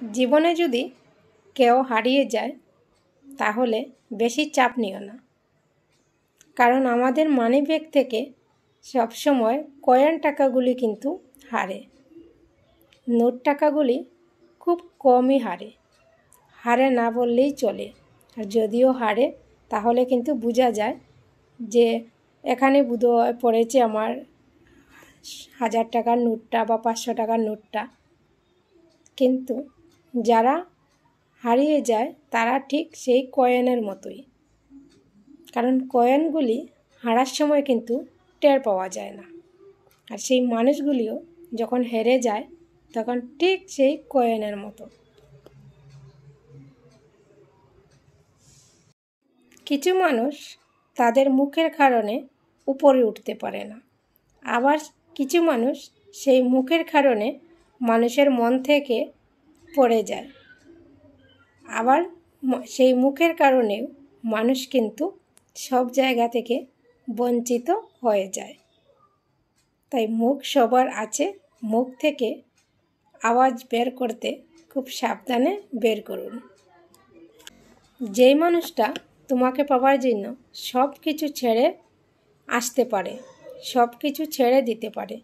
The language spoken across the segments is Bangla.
জীবনে যদি কেউ হারিয়ে যায় তাহলে বেশি চাপ নিও না, কারণ আমাদের মানিব্যাগ থেকে সবসময় কয়েন টাকাগুলি কিন্তু হারে। নোট টাকাগুলি খুব কমই হারে না বললেই চলে। আর যদিও হারে তাহলে কিন্তু বোঝা যায় যে এখানে বোধহয় পড়েছে আমার 1000 টাকার নোটটা বা 500 টাকার নোটটা। কিন্তু যারা হারিয়ে যায় তারা ঠিক সেই কয়েনের মতোই, কারণ কয়েনগুলি হারার সময় কিন্তু টের পাওয়া যায় না। আর সেই মানুষগুলিও যখন হেরে যায় তখন ঠিক সেই কয়েনের মতো। কিছু মানুষ তাদের মুখের কারণে উপরে উঠতে পারে না, আবার কিছু মানুষ সেই মুখের কারণে মানুষের মন থেকে পড়ে যায়। আবার সেই মুখের কারণেও মানুষ কিন্তু সব জায়গা থেকে বঞ্চিত হয়ে যায়। তাই মুখ সবার আছে, মুখ থেকে আওয়াজ বের করতে খুব সাবধানে বের করুন। যেই মানুষটা তোমাকে পাওয়ার জন্য সব কিছু ছেড়ে আসতে পারে, সব কিছু ছেড়ে দিতে পারে,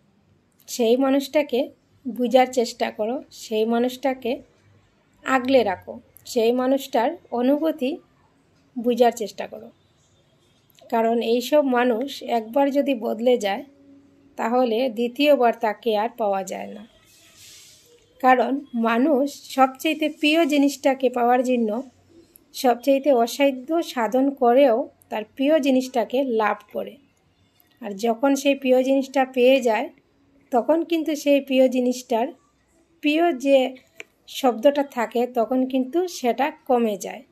সেই মানুষটাকে বোঝার চেষ্টা করো, সেই মানুষটাকে আগলে রাখো, সেই মানুষটার অনুভূতি বোঝার চেষ্টা করো। কারণ এইসব মানুষ একবার যদি বদলে যায় তাহলে দ্বিতীয়বার তাকে আর পাওয়া যায় না। কারণ মানুষ সবচেয়ে প্রিয় জিনিসটাকে পাওয়ার জন্য সবচেয়ে অসাধ্য সাধন করেও তার প্রিয় জিনিসটাকে লাভ করে। আর যখন সেই প্রিয় জিনিসটা পেয়ে যায় তখন কিন্তু সেই প্রিয় জিনিসটার প্রিয় যে শব্দটা থাকে তখন কিন্তু সেটা কমে যায়।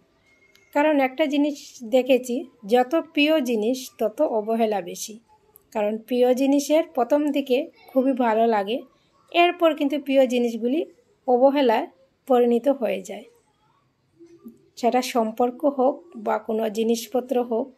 কারণ একটা জিনিস দেখেছি, যত প্রিয় জিনিস তত অবহেলা বেশি। কারণ প্রিয় জিনিসের প্রথম দিকে খুবই ভালো লাগে, এরপর কিন্তু প্রিয় জিনিসগুলি অবহেলায় পরিণত হয়ে যায়। সেটা সম্পর্ক হোক বা কোনো জিনিসপত্র হোক,